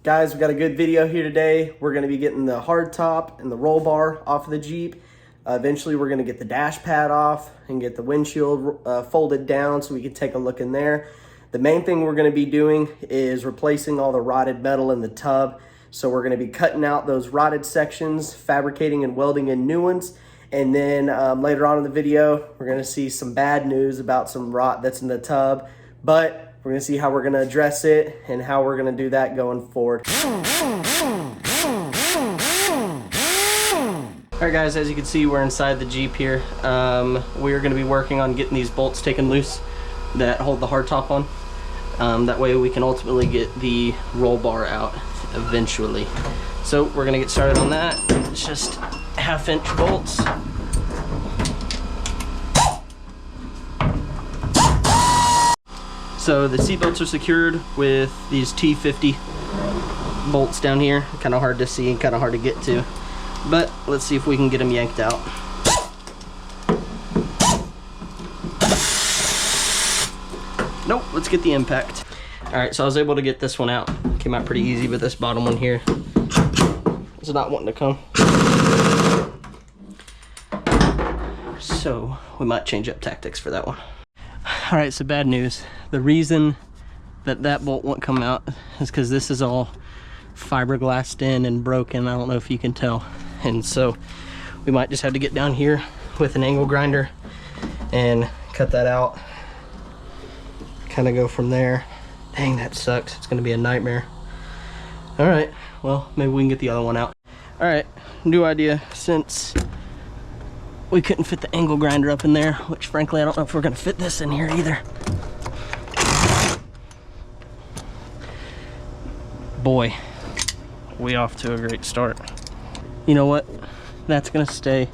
Guys, we got a good video here today. We're going to be getting the hard top and the roll bar off of the Jeep. Eventually, we're going to get the dash pad off and get the windshield folded down so we can take a look in there. The main thing we're going to be doing is replacing all the rotted metal in the tub. So we're going to be cutting out those rotted sections, fabricating and welding in new ones. And then later on in the video, we're going to see some bad news about some rot that's in the tub. But we're going to see how we're going to address it and how we're going to do that going forward. Alright guys, as you can see, we're inside the Jeep here. We're going to be working on getting these bolts taken loose that hold the hardtop on. That way we can ultimately get the roll bar out eventually. So we're going to get started on that. It's just 1/2-inch bolts. So the seat belts are secured with these T50 bolts down here. Kind of hard to see and kind of hard to get to. But let's see if we can get them yanked out. Nope, let's get the impact. Alright, so I was able to get this one out. Came out pretty easy, but this bottom one here is not wanting to come. So we might change up tactics for that one. Alright, so bad news. The reason that bolt won't come out is because this is all fiberglassed in and broken. I don't know if you can tell. And so we might just have to get down here with an angle grinder and cut that out. Kind of go from there. Dang, that sucks. It's going to be a nightmare. Alright, well, maybe we can get the other one out. Alright, new idea. Since we couldn't fit the angle grinder up in there, which frankly I don't know if we're going to fit this in here either. Boy, we off to a great start. You know what? That's going to stay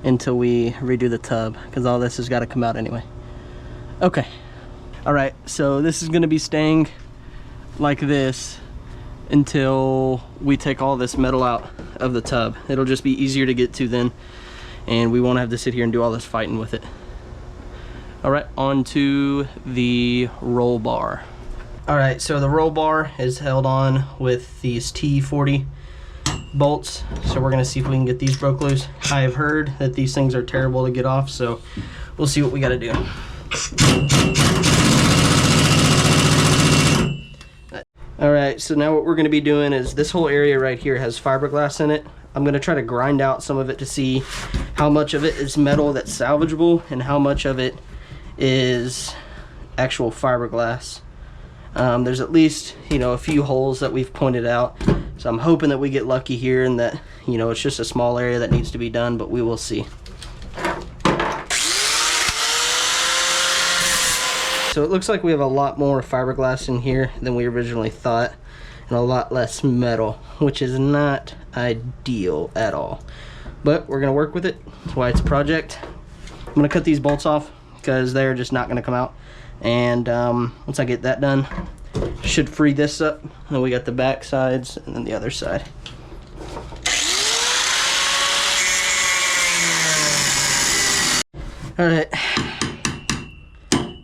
until we redo the tub, because all this has got to come out anyway. Okay. Alright, so this is going to be staying like this until we take all this metal out of the tub. It'll just be easier to get to then, and we won't have to sit here and do all this fighting with it. Alright, on to the roll bar. Alright, so the roll bar is held on with these T40 bolts, so we're going to see if we can get these broke loose. I have heard that these things are terrible to get off, so we'll see what we got to do. Alright, so now what we're going to be doing is this whole area right here has fiberglass in it. I'm going to try to grind out some of it to see how much of it is metal that's salvageable and how much of it is actual fiberglass. There's at least, you know, a few holes that we've pointed out. So I'm hoping that we get lucky here and that, you know, it's just a small area that needs to be done, but we will see. So it looks like we have a lot more fiberglass in here than we originally thought, and a lot less metal, which is not ideal at all. But we're gonna work with it. That's why it's a project. I'm gonna cut these bolts off because they're just not gonna come out. And once I get that done, should free this up. And we got the back sides and then the other side. Alright,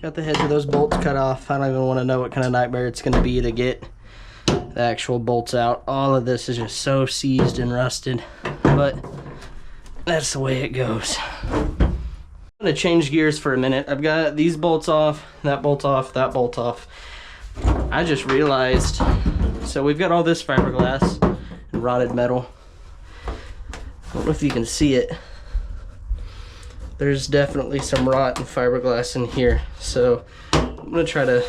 got the heads of those bolts cut off. I don't even want to know what kind of nightmare it's going to be to get the actual bolts out. All of this is just so seized and rusted, but that's the way it goes. I'm going to change gears for a minute. I've got these bolts off, that bolt off, that bolt off. I just realized, so we've got all this fiberglass and rotted metal. I don't know if you can see it. There's definitely some rot and fiberglass in here. So I'm going to try to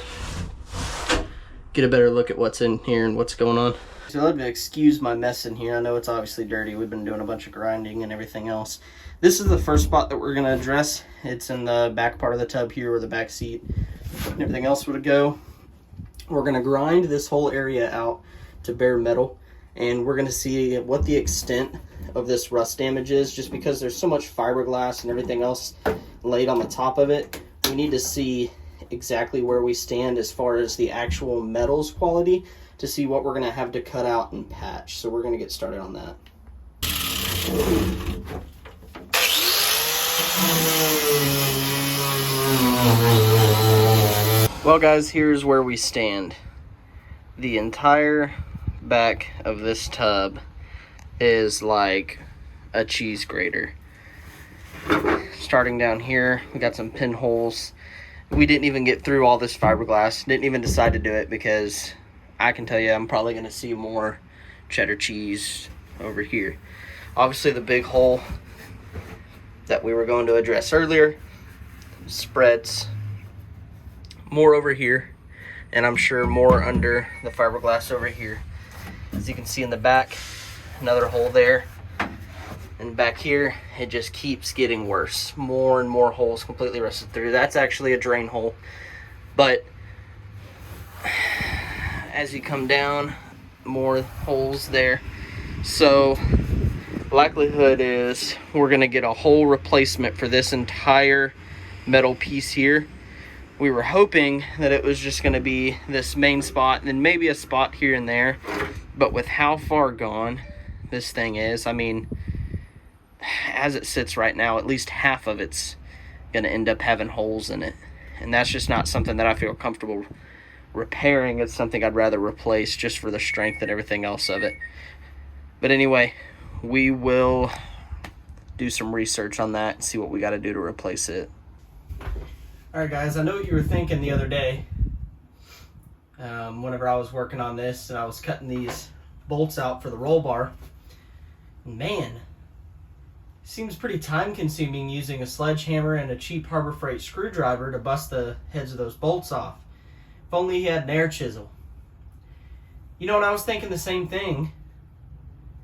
get a better look at what's in here and what's going on. So I'd excuse my mess in here. I know it's obviously dirty. We've been doing a bunch of grinding and everything else. This is the first spot that we're going to address. It's in the back part of the tub here where the back seat and everything else would go. We're going to grind this whole area out to bare metal, and we're going to see what the extent of this rust damage is. Just because there's so much fiberglass and everything else laid on the top of it, we need to see exactly where we stand as far as the actual metals quality to see what we're going to have to cut out and patch. So we're going to get started on that. Well guys, here's where we stand. The entire back of this tub is like a cheese grater. Starting down here, we got some pinholes. We didn't even get through all this fiberglass. Didn't even decide to do it because I can tell you I'm probably going to see more cheddar cheese over here. Obviously the big hole that we were going to address earlier spreads more over here, and I'm sure more under the fiberglass over here. As you can see in the back, another hole there. And back here, it just keeps getting worse. More and more holes completely rusted through. That's actually a drain hole. But as you come down, more holes there. So likelihood is we're gonna get a whole replacement for this entire metal piece here. We were hoping that it was just gonna be this main spot and then maybe a spot here and there. But with how far gone this thing is, I mean, as it sits right now, at least half of it's going to end up having holes in it. And that's just not something that I feel comfortable repairing. It's something I'd rather replace just for the strength and everything else of it. But anyway, we will do some research on that and see what we got to do to replace it. Alright guys, I know what you were thinking the other day whenever I was working on this and I was cutting these bolts out for the roll bar. Man, seems pretty time consuming using a sledgehammer and a cheap Harbor Freight screwdriver to bust the heads of those bolts off. If only he had an air chisel. You know, and I was thinking the same thing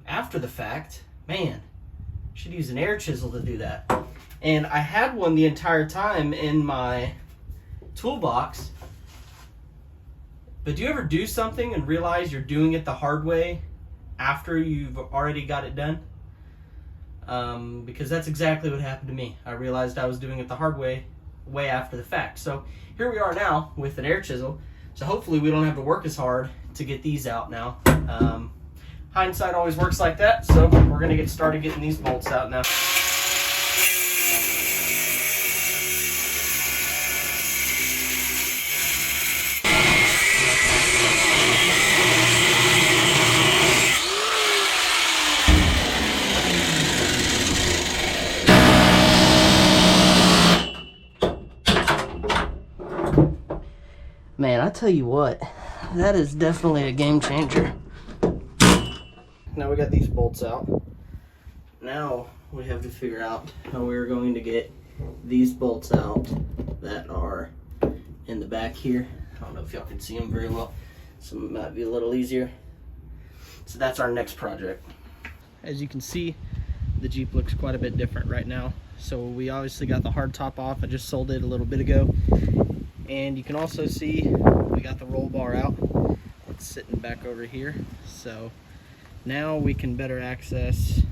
after the fact. Man, should use an air chisel to do that. And I had one the entire time in my toolbox. But do you ever do something and realize you're doing it the hard way after you've already got it done? Because that's exactly what happened to me. I realized I was doing it the hard way after the fact. So here we are now with an air chisel. So hopefully we don't have to work as hard to get these out now. Hindsight always works like that. So we're going to get started getting these bolts out now. Man, I tell you what, that is definitely a game changer. Now we got these bolts out. Now we have to figure out how we're going to get these bolts out that are in the back here. I don't know if y'all can see them very well. Some might be a little easier. So that's our next project. As you can see, the Jeep looks quite a bit different right now. So we obviously got the hard top off. I just sold it a little bit ago. And you can also see we got the roll bar out. It's sitting back over here. So now we can better access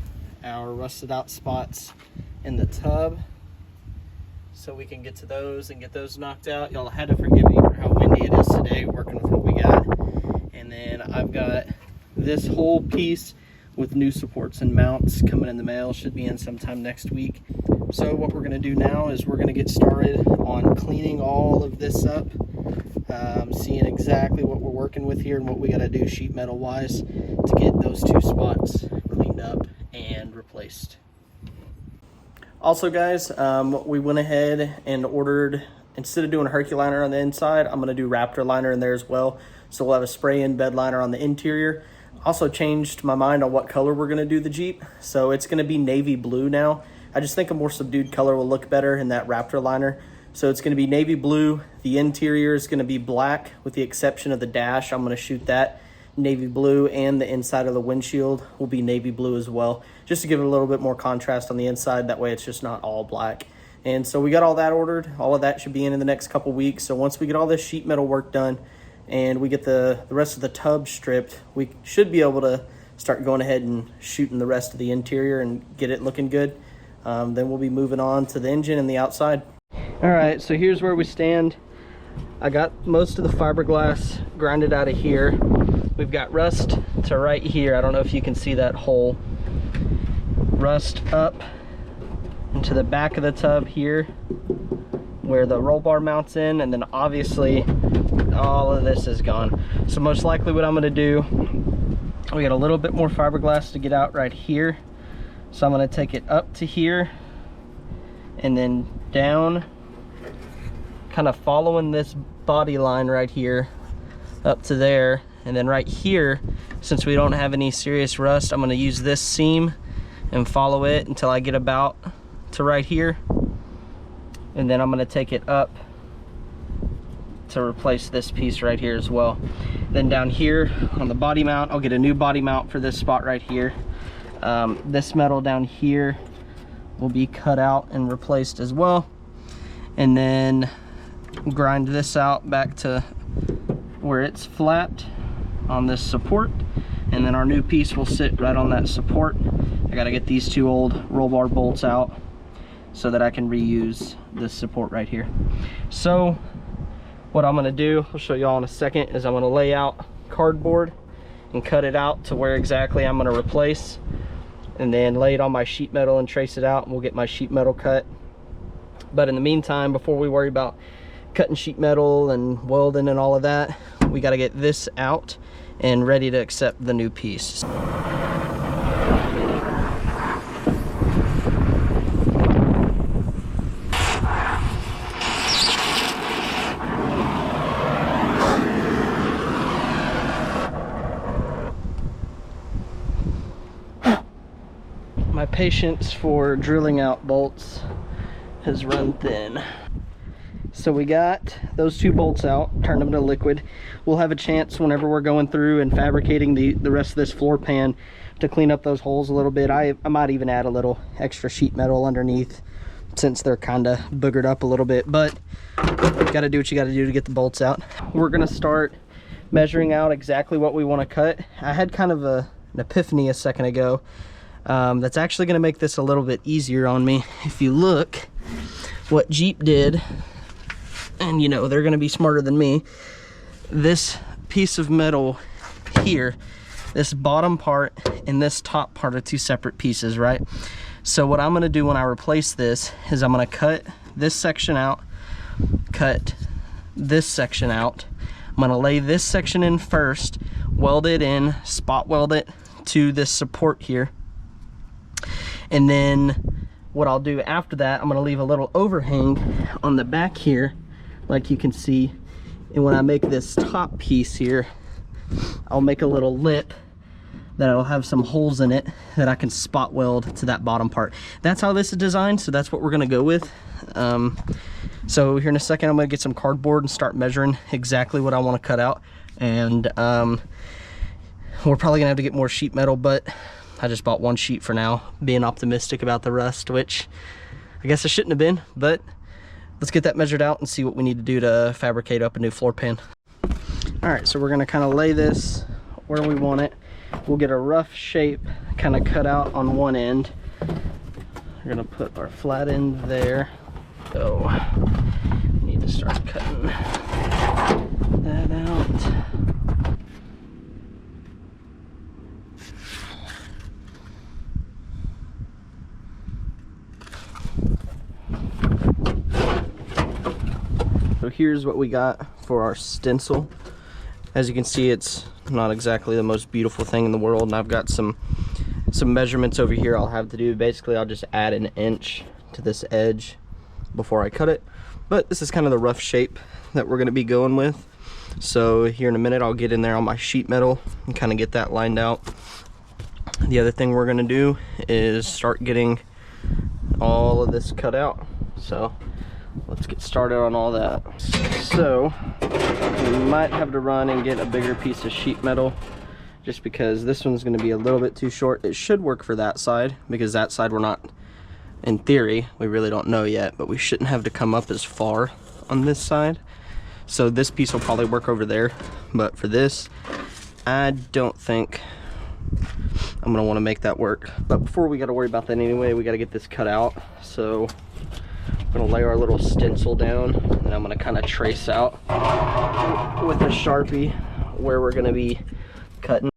our rusted out spots in the tub. So we can get to those and get those knocked out. Y'all had to forgive me for how windy it is today working with what we got. And then I've got this whole piece with new supports and mounts coming in the mail. Should be in sometime next week. So what we're going to do now is we're going to get started on cleaning all of this up, seeing exactly what we're working with here and what we got to do sheet metal wise to get those two spots cleaned up and replaced. Also guys, we went ahead and ordered, instead of doing a Herculiner on the inside, I'm going to do Raptor liner in there as well. So we'll have a spray-in bed liner on the interior. Also changed my mind on what color we're going to do the Jeep. So it's going to be navy blue now. I just think a more subdued color will look better in that Raptor liner. So it's going to be navy blue. The interior is going to be black with the exception of the dash. I'm going to shoot that navy blue, and the inside of the windshield will be navy blue as well, just to give it a little bit more contrast on the inside. That way it's just not all black. And so we got all that ordered. All of that should be in the next couple weeks. So once we get all this sheet metal work done and we get the rest of the tub stripped, we should be able to start going ahead and shooting the rest of the interior and get it looking good. Then we'll be moving on to the engine and the outside. All right, so here's where we stand. I got most of the fiberglass grinded out of here. We've got rust to right here. I don't know if you can see that hole. Rust up into the back of the tub here where the roll bar mounts in, and then obviously all of this is gone. So most likely what I'm going to do We got a little bit more fiberglass to get out right here. So I'm gonna take it up to here and then down, kind of following this body line right here up to there. And then right here, since we don't have any serious rust, I'm gonna use this seam and follow it until I get about to right here. And then I'm gonna take it up to replace this piece right here as well. Then down here on the body mount, I'll get a new body mount for this spot right here. This metal down here will be cut out and replaced as well. And then grind this out back to where it's flat on this support. And then our new piece will sit right on that support. I gotta get these two old roll bar bolts out so that I can reuse this support right here. So what I'm gonna do, I'll show you all in a second, is I'm gonna lay out cardboard and cut it out to where exactly I'm gonna replace, and then lay it on my sheet metal and trace it out, and we'll get my sheet metal cut. But in the meantime, before we worry about cutting sheet metal and welding and all of that, we got to get this out and ready to accept the new piece. My patience for drilling out bolts has run thin. So we got those two bolts out, turned them to liquid. We'll have a chance whenever we're going through and fabricating the rest of this floor pan to clean up those holes a little bit. I might even add a little extra sheet metal underneath since they're kind of boogered up a little bit, but you gotta do what you gotta do to get the bolts out. We're gonna start measuring out exactly what we want to cut. I had kind of an epiphany a second ago that's actually gonna make this a little bit easier on me. If you look what Jeep did, and you know they're gonna be smarter than me, this piece of metal here, this bottom part and this top part are two separate pieces, right? So what I'm gonna do when I replace this is I'm gonna cut this section out, cut this section out. I'm gonna lay this section in first, weld it in, spot weld it to this support here. And then what I'll do after that, I'm gonna leave a little overhang on the back here, like you can see. And when I make this top piece here, I'll make a little lip that'll have some holes in it that I can spot weld to that bottom part. That's how this is designed, so that's what we're gonna go with. So here in a second, I'm gonna get some cardboard and start measuring exactly what I wanna cut out. And we're probably gonna have to get more sheet metal, but I just bought one sheet for now, being optimistic about the rust, which I guess I shouldn't have been, but let's get that measured out and see what we need to do to fabricate up a new floor pan. All right, so we're gonna kind of lay this where we want it. We'll get a rough shape kind of cut out on one end. We're gonna put our flat end there. So we need to start cutting that out. So here's what we got for our stencil. As you can see, it's not exactly the most beautiful thing in the world, and I've got some measurements over here I'll have to do. Basically, I'll just add an inch to this edge before I cut it, but this is kind of the rough shape that we're going to be going with. So here in a minute, I'll get in there on my sheet metal and kind of get that lined out. The other thing we're going to do is start getting all of this cut out. So let's get started on all that. So we might have to run and get a bigger piece of sheet metal, just because this one's going to be a little bit too short. It should work for that side, because that side we're not, in theory, we really don't know yet, but we shouldn't have to come up as far on this side. So this piece will probably work over there, but for this, I don't think I'm going to want to make that work. But before we got to worry about that anyway, we got to get this cut out. So I'm going to lay our little stencil down, and I'm going to kind of trace out with a Sharpie where we're going to be cutting.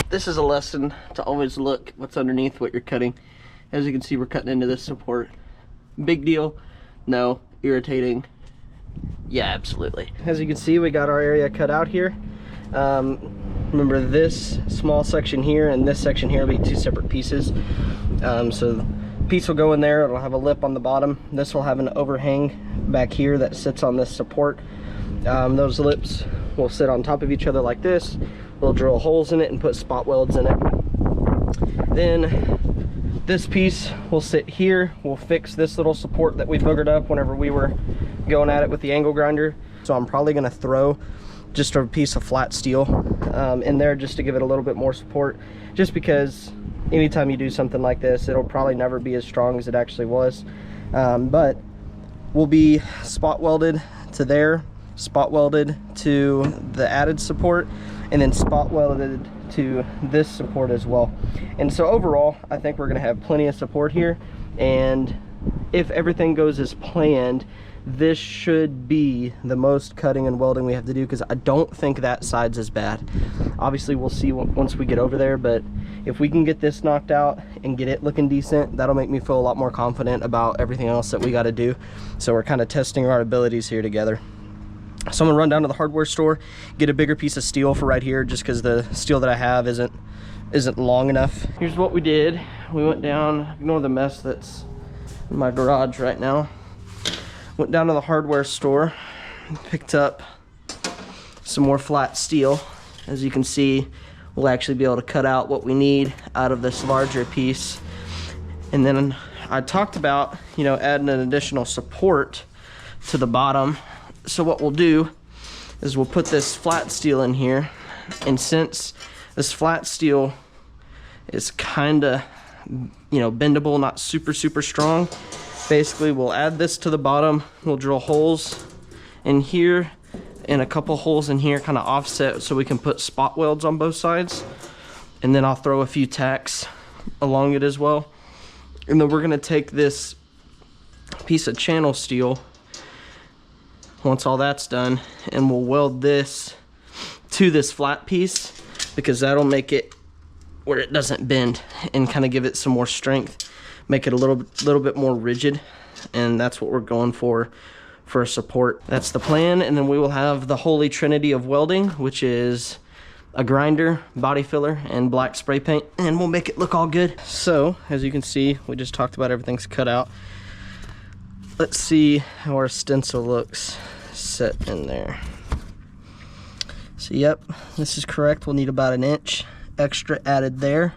This is a lesson to always look what's underneath what you're cutting. As you can see, we're cutting into this support. Big deal? No. Irritating? Yeah, absolutely. As you can see, we got our area cut out here. Remember, this small section here and this section here will be 2 separate pieces. So the piece will go in there, it'll have a lip on the bottom. This will have an overhang back here that sits on this support. Those lips will sit on top of each other like this. We'll drill holes in it and put spot welds in it. Then this piece will sit here. We'll fix this little support that we boogered up whenever we were going at it with the angle grinder. So I'm probably gonna throw just a piece of flat steel in there just to give it a little bit more support, just because anytime you do something like this, it'll probably never be as strong as it actually was. But we'll be spot welded to there, spot welded to the added support, and then spot welded to this support as well. And so overall, I think we're gonna have plenty of support here, and if everything goes as planned, this should be the most cutting and welding we have to do, because I don't think that side's as bad. Obviously we'll see once we get over there, but if we can get this knocked out and get it looking decent, that'll make me feel a lot more confident about everything else that we got to do. So we're kind of testing our abilities here together. So I'm gonna run down to the hardware store, get a bigger piece of steel for right here, just because the steel that I have isn't long enough. Here's what we did. We went down, ignore the mess that's in my garage right now. Went down to the hardware store, picked up some more flat steel. As you can see, we'll actually be able to cut out what we need out of this larger piece. And then I talked about, you know, adding an additional support to the bottom. So what we'll do is we'll put this flat steel in here, and since this flat steel is kind of, you know, bendable, not super strong, basically we'll add this to the bottom. We'll drill holes in here and a couple holes in here, kind of offset, so we can put spot welds on both sides. And then I'll throw a few tacks along it as well. And then we're gonna take this piece of channel steel, once all that's done, and we'll weld this to this flat piece, because that'll make it where it doesn't bend and kind of give it some more strength, make it a little bit more rigid. And that's what we're going for a support. That's the plan. And then we will have the holy trinity of welding, which is a grinder, body filler, and black spray paint, and we'll make it look all good. So as you can see, we just talked about everything's cut out. Let's see how our stencil looks set in there. So yep, this is correct. We'll need about 1 inch extra added there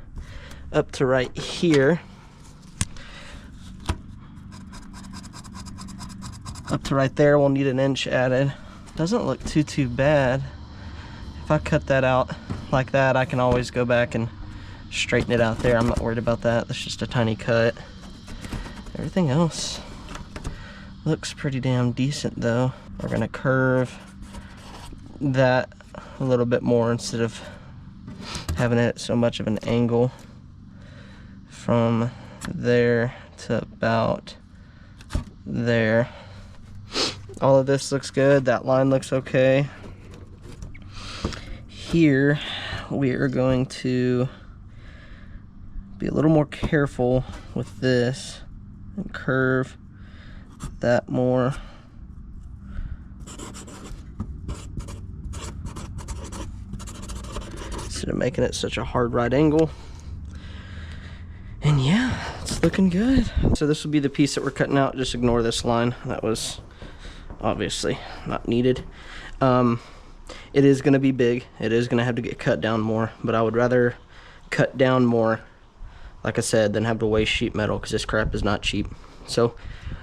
up to right here. Up to right there, we'll need 1 inch added. Doesn't look too bad. If I cut that out like that, I can always go back and straighten it out there. I'm not worried about that. That's just a tiny cut. Everything else looks pretty damn decent though. We're gonna curve that a little bit more instead of having it at so much of an angle from there to about there. All of this looks good. That line looks okay. Here we are going to be a little more careful with this and curve that more. Instead of making it such a hard right angle. And yeah, it's looking good. So this will be the piece that we're cutting out. Just ignore this line. That was obviously not needed. It is going to be big. It is going to have to get cut down more, but I would rather cut down more, like I said, than have to waste sheet metal, because this crap is not cheap. So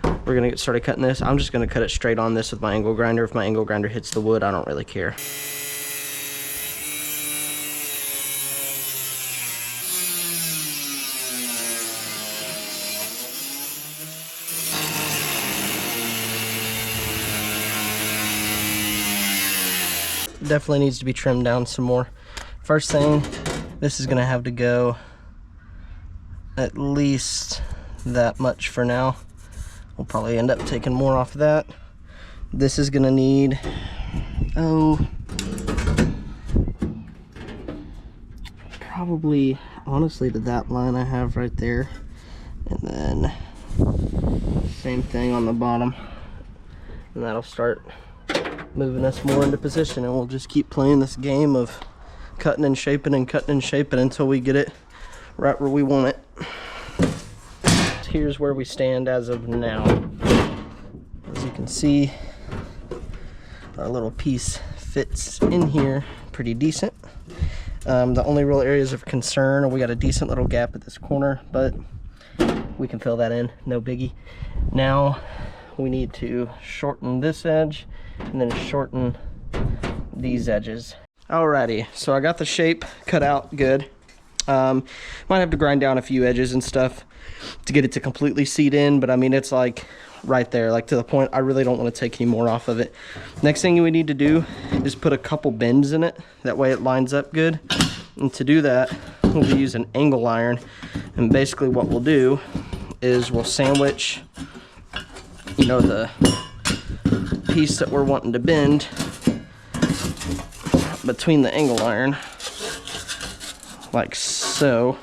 we're going to get started cutting this. I'm just going to cut it straight on this with my angle grinder. If my angle grinder hits the wood, I don't really care. Definitely needs to be trimmed down some more. First thing, this is gonna have to go at least that much for now. We'll probably end up taking more off of that. This is gonna need, probably honestly to that line I have right there, and then same thing on the bottom, and that'll start moving us more into position, and we'll just keep playing this game of cutting and shaping until we get it right where we want it. Here's where we stand as of now. As you can see, our little piece fits in here pretty decent. The only real areas of concern are we got a decent little gap at this corner, but we can fill that in, no biggie. Now we need to shorten this edge and then shorten these edges. Alrighty, so I got the shape cut out good. Might have to grind down a few edges and stuff to get it to completely seat in, but I mean, it's like right there, like to the point I really don't want to take any more off of it. Next thing we need to do is put a couple bends in it, that way it lines up good. And to do that, we'll use an angle iron, and basically what we'll do is we'll sandwich, you know, the piece that we're wanting to bend between the angle iron like so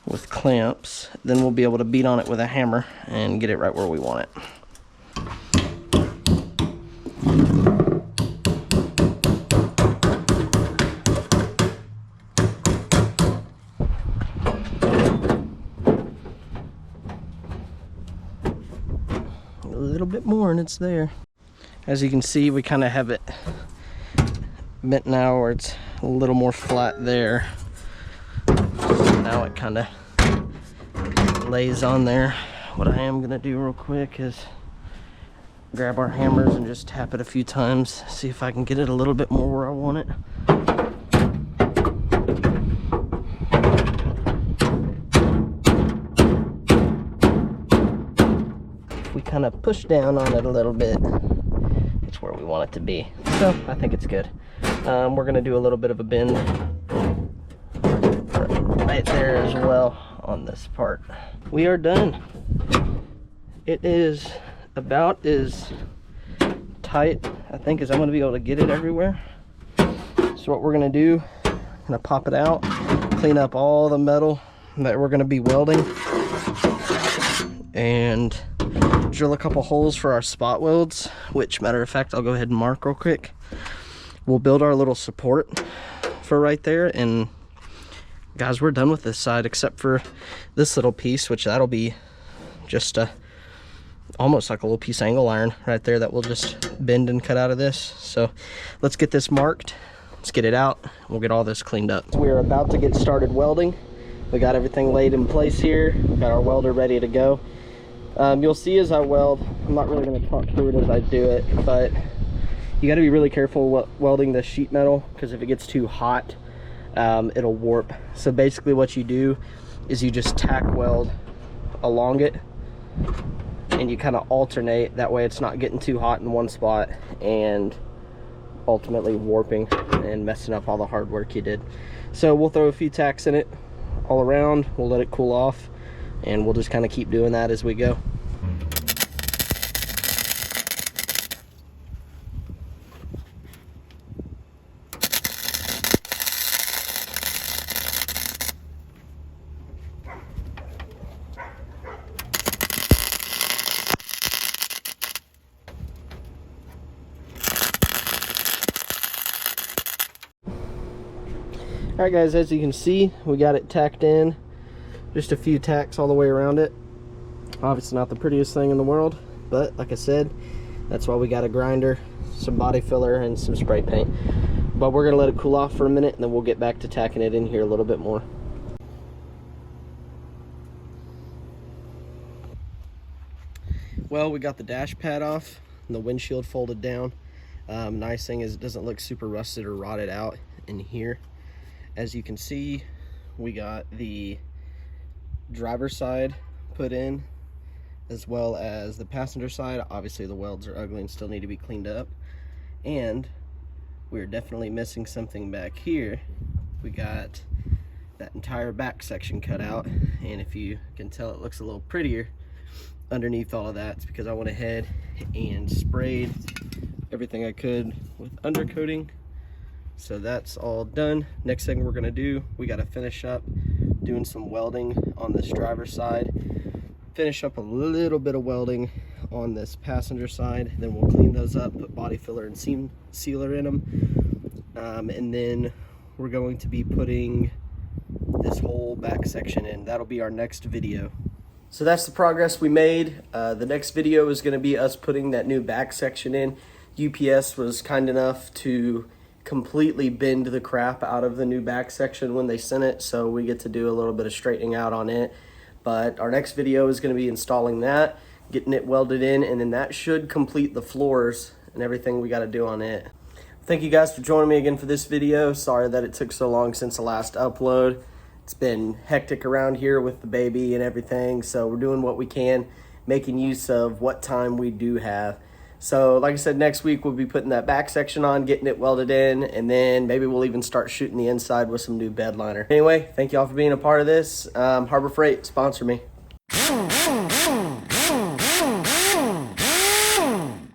with clamps. Then we'll be able to beat on it with a hammer and get it right where we want it. A little bit more and it's there. As you can see, we kind of have it bent now where it's a little more flat there. So now it kind of lays on there. What I am gonna do real quick is grab our hammers and just tap it a few times, see if I can get it a little bit more where I want it. If we kind of push down on it a little bit, it's where we want it to be. So I think it's good. We're gonna do a little bit of a bend right there as well on this part. We are done. It is about as tight, I think, as I'm gonna be able to get it everywhere. So what we're gonna do, I'm gonna pop it out, clean up all the metal that we're gonna be welding, and drill a couple holes for our spot welds, which, matter of fact, I'll go ahead and mark real quick. We'll build our little support for right there, and guys, we're done with this side except for this little piece, which that'll be just almost like a little piece of angle iron right there that we'll just bend and cut out of this. So let's get this marked, let's get it out, we'll get all this cleaned up. We're about to get started welding. We got everything laid in place here, we got our welder ready to go. You'll see as I weld, I'm not really going to talk through it as I do it, but you got to be really careful welding the sheet metal, because if it gets too hot, it'll warp. So basically what you do is you just tack weld along it, and you kind of alternate. That way it's not getting too hot in one spot and ultimately warping and messing up all the hard work you did. So we'll throw a few tacks in it all around, we'll let it cool off, and we'll just kind of keep doing that as we go. Alright guys, as you can see, we got it tacked in. Just a few tacks all the way around it. Obviously not the prettiest thing in the world, but like I said, that's why we got a grinder, some body filler, and some spray paint. But we're gonna let it cool off for a minute, and then we'll get back to tacking it in here a little bit more. Well, we got the dash pad off and the windshield folded down. Nice thing is it doesn't look super rusted or rotted out in here. As you can see, we got the driver's side put in, as well as the passenger side. Obviously the welds are ugly and still need to be cleaned up, and we're definitely missing something back here. We got that entire back section cut out, and if you can tell, it looks a little prettier underneath all of that. It's because I went ahead and sprayed everything I could with undercoating. So that's all done. Next thing we're gonna do, we gotta finish up doing some welding on this driver's side, finish up a little bit of welding on this passenger side. Then we'll clean those up, put body filler and seam sealer in them. And then we're going to be putting this whole back section in. That'll be our next video. So that's the progress we made. The next video is going to be us putting that new back section in. UPS was kind enough to completely bend the crap out of the new back section when they sent it, so we get to do a little bit of straightening out on it. But our next video is going to be installing that, getting it welded in, and then that should complete the floors and everything we got to do on it. Thank you guys for joining me again for this video. Sorry that it took so long since the last upload. It's been hectic around here with the baby and everything, so we're doing what we can, making use of what time we do have. So like I said, next week we'll be putting that back section on, getting it welded in, and then maybe we'll even start shooting the inside with some new bed liner. Anyway, thank y'all for being a part of this. Harbor Freight, sponsor me.